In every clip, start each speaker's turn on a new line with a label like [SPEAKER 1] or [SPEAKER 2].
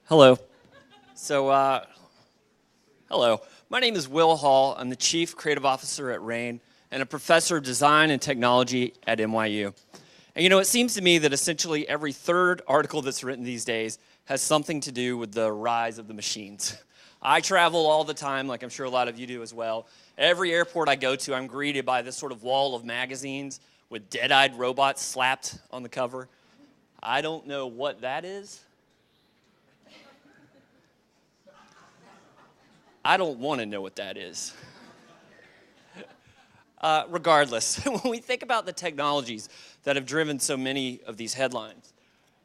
[SPEAKER 1] Hello. Hello. My name is Will Hall. I'm the Chief Creative Officer at Rain and a professor of design and technology at NYU. And it seems to me that essentially every third article that's written these days has something to do with the rise of the machines. I travel all the time, like I'm sure a lot of you do as well. Every airport I go to, I'm greeted by this sort of wall of magazines with dead-eyed robots slapped on the cover. I don't know what that is. I don't want to know what that is. Regardless, when we think about the technologies that have driven so many of these headlines,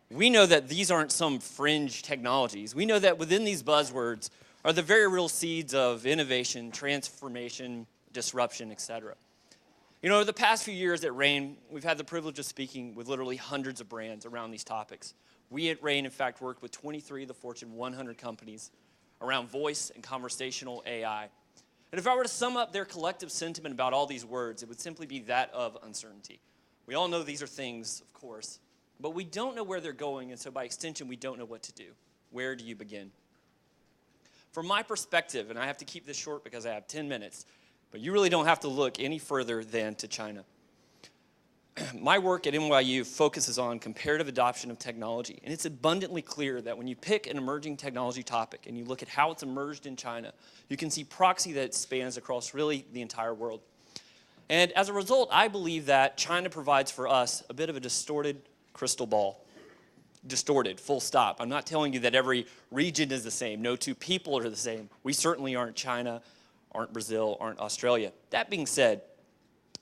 [SPEAKER 1] we know that these aren't some fringe technologies. We know that within these buzzwords are the very real seeds of innovation, transformation, disruption, etc. Over the past few years at Rain, we've had the privilege of speaking with literally hundreds of brands around these topics. We at Rain, in fact, worked with 23 of the Fortune 100 companies around voice and conversational AI. And if I were to sum up their collective sentiment about all these words, it would simply be that of uncertainty. We all know these are things, of course, but we don't know where they're going, and so by extension, we don't know what to do. Where do you begin? From my perspective, and I have to keep this short because I have 10 minutes, but you really don't have to look any further than to China. My work at NYU focuses on comparative adoption of technology, and it's abundantly clear that when you pick an emerging technology topic and you look at how it's emerged in China, you can see proxy that spans across really the entire world. And as a result, I believe that China provides for us a bit of a distorted crystal ball. Distorted, full stop. I'm not telling you that every region is the same. No two people are the same. We certainly aren't China, aren't Brazil, aren't Australia. That being said,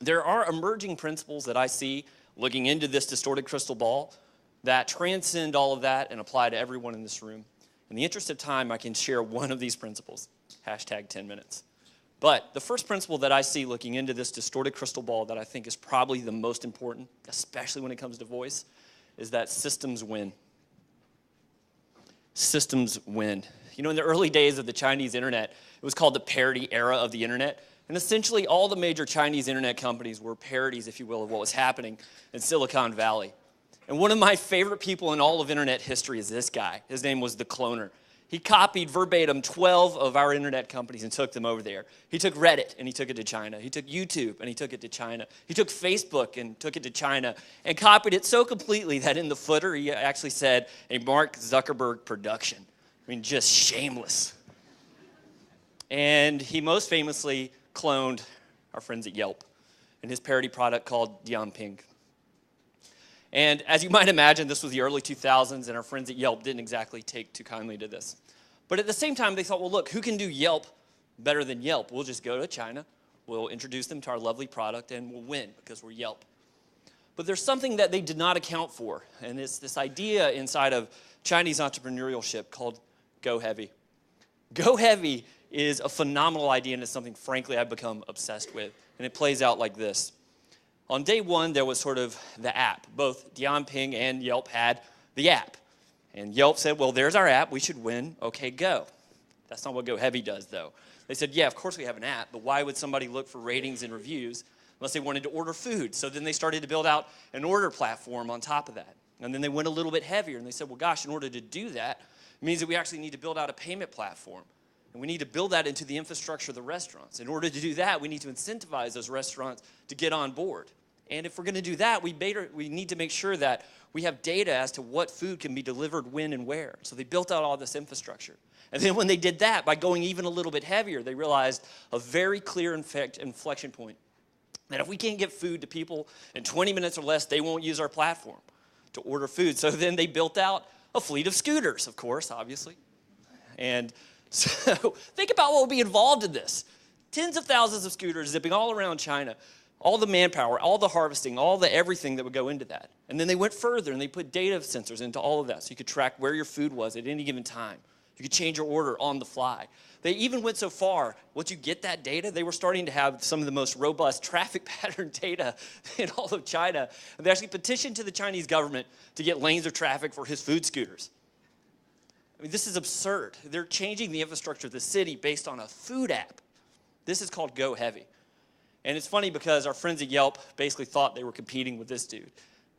[SPEAKER 1] there are emerging principles that I see looking into this distorted crystal ball that transcend all of that and apply to everyone in this room. In the interest of time, I can share one of these principles, hashtag 10 minutes. But the first principle that I see looking into this distorted crystal ball that I think is probably the most important, especially when it comes to voice, is that systems win. Systems win. In the early days of the Chinese internet, it was called the parody era of the internet. And essentially, all the major Chinese internet companies were parodies, if you will, of what was happening in Silicon Valley. And one of my favorite people in all of internet history is this guy. His name was The Cloner. He copied verbatim 12 of our internet companies and took them over there. He took Reddit and he took it to China. He took YouTube and he took it to China. He took Facebook and took it to China and copied it so completely that in the footer he actually said a Mark Zuckerberg production. Just shameless. And he most famously cloned our friends at Yelp and his parody product called Dianping. And as you might imagine, this was the early 2000s, and our friends at Yelp didn't exactly take too kindly to this. But at the same time, they thought, well, look, who can do Yelp better than Yelp? We'll just go to China, we'll introduce them to our lovely product, and we'll win because we're Yelp. But there's something that they did not account for, and it's this idea inside of Chinese entrepreneurship called go heavy. Go heavy is a phenomenal idea, and it's something, frankly, I've become obsessed with. And it plays out like this. On day one, there was sort of the app. Both Dianping and Yelp had the app. And Yelp said, well, there's our app. We should win. Okay, go. That's not what Go Heavy does, though. They said, yeah, of course we have an app, but why would somebody look for ratings and reviews unless they wanted to order food? So then they started to build out an order platform on top of that. And then they went a little bit heavier, and they said, well, gosh, in order to do that, it means that we actually need to build out a payment platform. And we need to build that into the infrastructure of the restaurants. In order to do that, we need to incentivize those restaurants to get on board. And if we're going to do that, we need to make sure that we have data as to what food can be delivered when and where. So they built out all this infrastructure. And then when they did that, by going even a little bit heavier, they realized a very clear inflection point. That if we can't get food to people in 20 minutes or less, they won't use our platform to order food. So then they built out a fleet of scooters, of course, obviously. And so think about what would be involved in this. Tens of thousands of scooters zipping all around China, all the manpower, all the harvesting, all the everything that would go into that. And then they went further and they put data sensors into all of that so you could track where your food was at any given time. You could change your order on the fly. They even went so far, once you get that data, they were starting to have some of the most robust traffic pattern data in all of China. And they actually petitioned to the Chinese government to get lanes of traffic for his food scooters. This is absurd. They're changing the infrastructure of the city based on a food app. This is called Go Heavy. And it's funny because our friends at Yelp basically thought they were competing with this dude.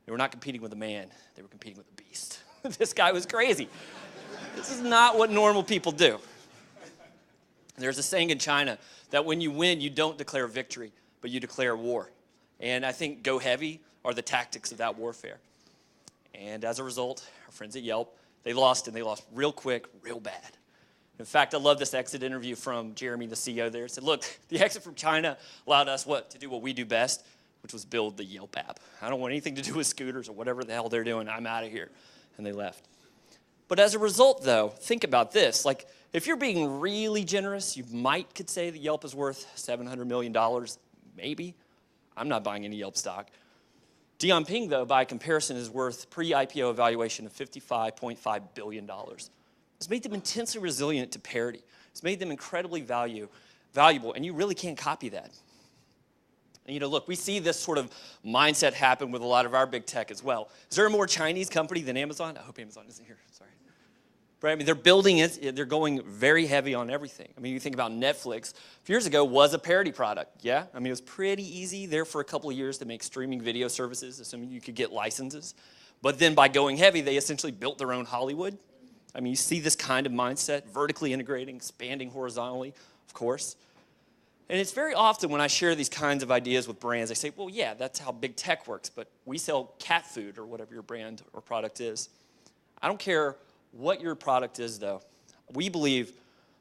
[SPEAKER 1] They were not competing with a man. They were competing with a beast. This guy was crazy. This is not what normal people do. There's a saying in China that when you win, you don't declare victory, but you declare war. And I think go heavy are the tactics of that warfare. And as a result, our friends at Yelp, they lost, and they lost real quick, real bad. In fact, I love this exit interview from Jeremy, the CEO there. He said, look, the exit from China allowed us to do what we do best, which was build the Yelp app. I don't want anything to do with scooters or whatever the hell they're doing. I'm out of here. And they left. But as a result, though, think about this. Like, if you're being really generous, you could say that Yelp is worth $700 million, maybe. I'm not buying any Yelp stock. Dianping, though, by comparison, is worth pre-IPO evaluation of $55.5 billion. It's made them intensely resilient to parity. It's made them incredibly valuable, and you really can't copy that. And, look, we see this sort of mindset happen with a lot of our big tech as well. Is there a more Chinese company than Amazon? I hope Amazon isn't here. Sorry. But, I mean, they're building it. They're going very heavy on everything. I mean, you think about Netflix. A few years ago was a parody product, yeah? I mean, it was pretty easy there for a couple of years to make streaming video services, assuming you could get licenses. But then by going heavy, they essentially built their own Hollywood. I mean, you see this kind of mindset, vertically integrating, expanding horizontally, of course. And it's very often when I share these kinds of ideas with brands, they say, well, yeah, that's how big tech works, but we sell cat food or whatever your brand or product is. I don't care what your product is, though. We believe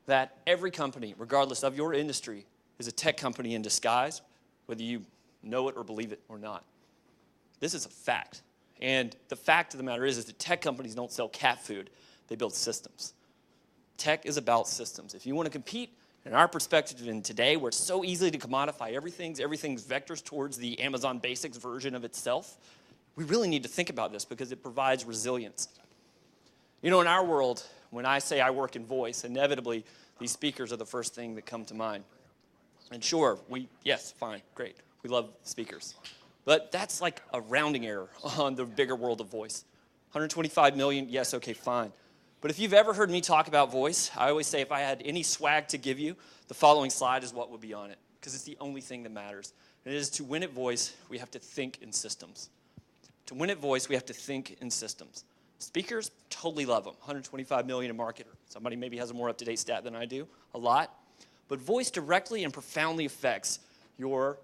[SPEAKER 1] that every company, regardless of your industry, is a tech company in disguise, whether you know it or believe it or not. This is a fact. And the fact of the matter is that tech companies don't sell cat food. They build systems. Tech is about systems. If you want to compete, in our perspective in today, where it's so easy to commodify everything's vectors towards the Amazon Basics version of itself, we really need to think about this because it provides resilience. In our world, when I say I work in voice, inevitably, these speakers are the first thing that come to mind. And sure, yes, fine, great. We love speakers. But that's like a rounding error on the bigger world of voice. 125 million, yes, okay, fine. But if you've ever heard me talk about voice, I always say if I had any swag to give you, the following slide is what would be on it, because it's the only thing that matters. And it is to win at voice, we have to think in systems. To win at voice, we have to think in systems. Speakers, totally love them. 125 million a market. Somebody maybe has a more up-to-date stat than I do, a lot. But voice directly and profoundly affects your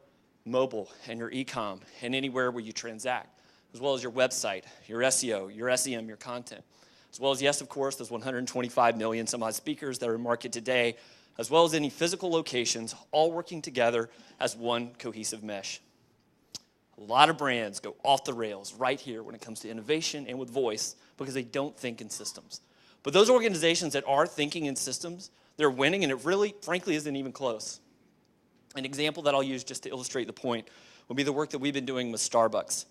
[SPEAKER 1] mobile and your e-com and anywhere where you transact, as well as your website, your SEO, your SEM, your content. As well as, yes, of course, those 125 million some odd speakers that are in market today, as well as any physical locations, all working together as one cohesive mesh. A lot of brands go off the rails right here when it comes to innovation and with voice because they don't think in systems. But those organizations that are thinking in systems, they're winning, and it really, frankly, isn't even close. An example that I'll use just to illustrate the point would be the work that we've been doing with Starbucks.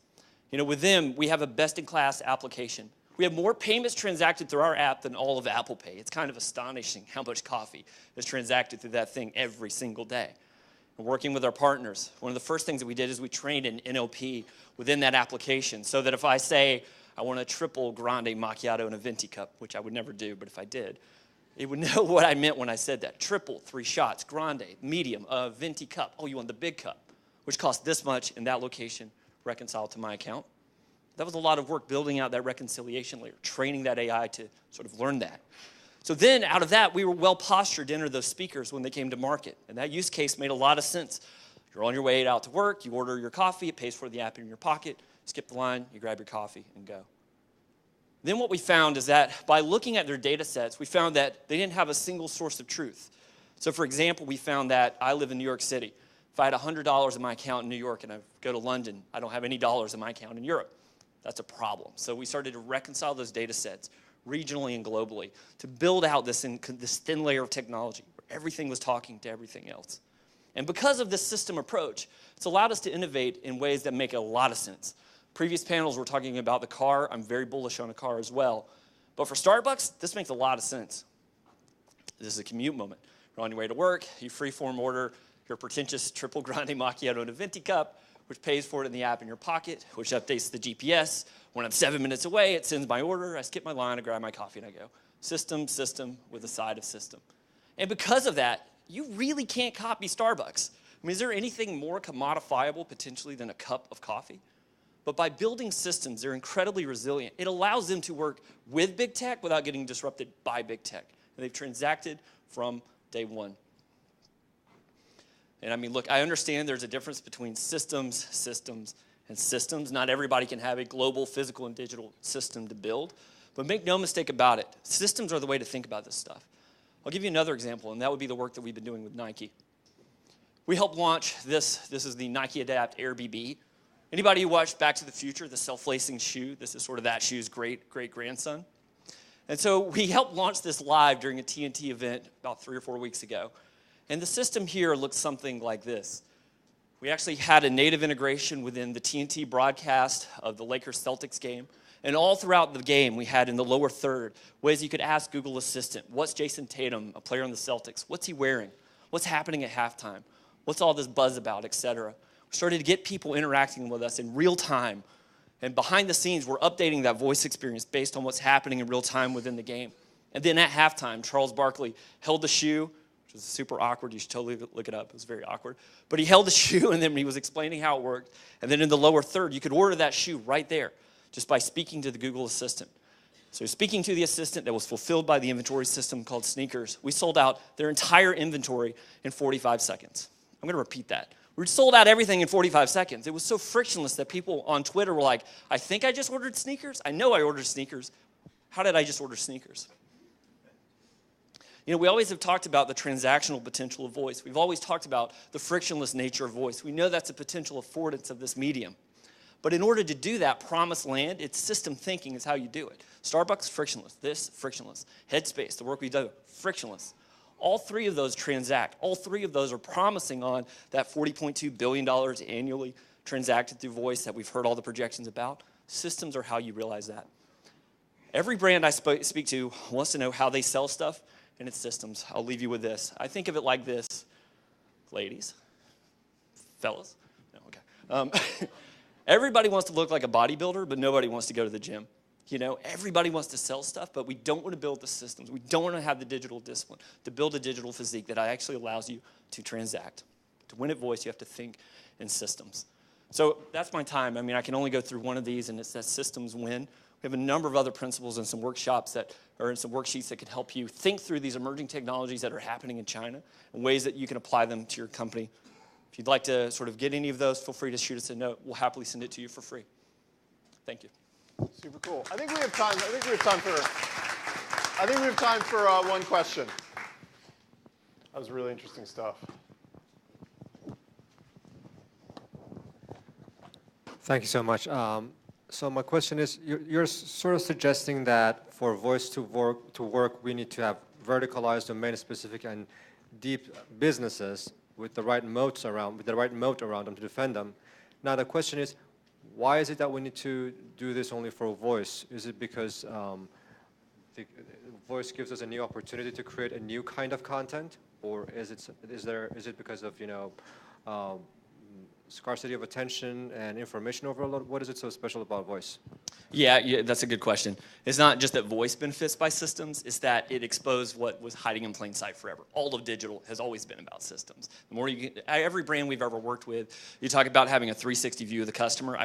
[SPEAKER 1] With them, we have a best-in-class application. We have more payments transacted through our app than all of Apple Pay. It's kind of astonishing how much coffee is transacted through that thing every single day. And working with our partners, one of the first things that we did is we trained an NLP within that application so that if I say I want a triple grande macchiato in a venti cup, which I would never do, but if I did, it would know what I meant when I said that. Triple, 3 shots, grande, medium, venti cup. Oh, you want the big cup, which costs this much in that location, reconciled to my account. That was a lot of work building out that reconciliation layer, training that AI to sort of learn that. So then out of that, we were well postured to enter those speakers when they came to market. And that use case made a lot of sense. You're on your way out to work, you order your coffee, it pays for the app in your pocket, skip the line, you grab your coffee and go. Then what we found is that by looking at their data sets, we found that they didn't have a single source of truth. So for example, we found that I live in New York City. If I had $100 in my account in New York and I go to London, I don't have any dollars in my account in Europe. That's a problem. So we started to reconcile those data sets regionally and globally to build out this thin layer of technology where everything was talking to everything else. And because of this system approach, it's allowed us to innovate in ways that make a lot of sense. Previous panels were talking about the car. I'm very bullish on a car as well. But for Starbucks, this makes a lot of sense. This is a commute moment. You're on your way to work, you freeform order your pretentious triple grande macchiato in a venti cup, which pays for it in the app in your pocket, which updates the GPS. When I'm 7 minutes away, it sends my order. I skip my line, I grab my coffee, and I go. System, system, with a side of system. And because of that, you really can't copy Starbucks. I mean, is there anything more commodifiable potentially than a cup of coffee? But by building systems, they're incredibly resilient. It allows them to work with big tech without getting disrupted by big tech. And they've transacted from day one. And I mean, look, I understand there's a difference between systems, and systems. Not everybody can have a global physical and digital system to build. But make no mistake about it, systems are the way to think about this stuff. I'll give you another example, and that would be the work that we've been doing with Nike. We helped launch this. This is the Nike Adapt Air BB. Anybody who watched Back to the Future, the self-lacing shoe, this is sort of that shoe's great-great-grandson. And so we helped launch this live during a TNT event about 3 or 4 weeks ago. And the system here looks something like this. We actually had a native integration within the TNT broadcast of the Lakers-Celtics game. And all throughout the game, we had in the lower third ways you could ask Google Assistant, what's Jason Tatum, a player on the Celtics, what's he wearing? What's happening at halftime? What's all this buzz about, et cetera? We started to get people interacting with us in real time. And behind the scenes, we're updating that voice experience based on what's happening in real time within the game. And then at halftime, Charles Barkley held the shoe, which was super awkward. You should totally look it up. It was very awkward. But he held the shoe, and then he was explaining how it worked. And then in the lower third, you could order that shoe right there just by speaking to the Google Assistant. So speaking to the assistant that was fulfilled by the inventory system called Sneakers, we sold out their entire inventory in 45 seconds. I'm going to repeat that. We sold out everything in 45 seconds. It was so frictionless that people on Twitter were like, I think I just ordered sneakers. I know I ordered sneakers. How did I just order sneakers? You know, we always have talked about the transactional potential of voice. We've always talked about the frictionless nature of voice. We know that's a potential affordance of this medium. But in order to do that promised land, it's system thinking is how you do it. Starbucks, frictionless. This, frictionless. Headspace, the work we do, frictionless. All three of those transact. All three of those are promising on that $40.2 billion annually transacted through voice that we've heard all the projections about. Systems are how you realize that. Every brand I speak to wants to know how they sell stuff, and it's systems. I'll leave you with this. I think of it like this. Ladies, fellas, no, okay. Everybody wants to look like a bodybuilder, but nobody wants to go to the gym. You know, everybody wants to sell stuff, but we don't want to build the systems. We don't want to have the digital discipline to build a digital physique that actually allows you to transact. To win at voice, you have to think in systems. So that's my time. I mean, I can only go through one of these, and it's that systems win. We have a number of other principles and some workshops that are in some worksheets that can help you think through these emerging technologies that are happening in China and ways that you can apply them to your company. If you'd like to sort of get any of those, feel free to shoot us a note. We'll happily send it to you for free. Thank you.
[SPEAKER 2] Super cool. I think we have time. for one question. That was really interesting stuff.
[SPEAKER 3] Thank you so much. So my question is, you're sort of suggesting that for voice to work, we need to have verticalized, domain-specific, and deep businesses with the right moat around them to defend them. Now the question is, why is it that we need to do this only for voice? Is it because the voice gives us a new opportunity to create a new kind of content, or is it because of scarcity of attention and information overload? What is it so special about voice?
[SPEAKER 1] Yeah, that's a good question. It's not just that voice benefits by systems, it's that it exposed what was hiding in plain sight forever. All of digital has always been about systems. The more every brand we've ever worked with, you talk about having a 360 view of the customer.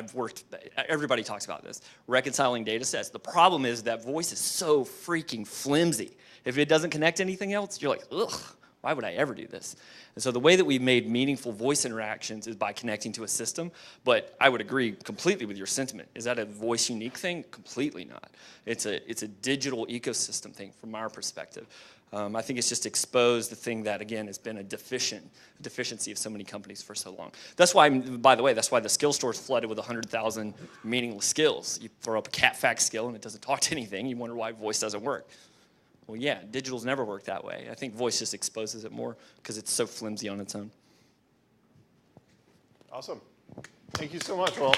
[SPEAKER 1] Everybody talks about this, reconciling data sets. The problem is that voice is so freaking flimsy. If it doesn't connect to anything else, you're like, ugh. Why would I ever do this? And so the way that we've made meaningful voice interactions is by connecting to a system, but I would agree completely with your sentiment. Is that a voice unique thing? Completely not. It's a digital ecosystem thing from our perspective. I think it's just exposed the thing that, again, has been a deficiency of so many companies for so long. That's why, by the way, that's why the skill store is flooded with 100,000 meaningless skills. You throw up a cat fact skill and it doesn't talk to anything. You wonder why voice doesn't work. Well, yeah, digital's never worked that way. I think voice just exposes it more because it's so flimsy on its own.
[SPEAKER 2] Awesome. Thank you so much, Will.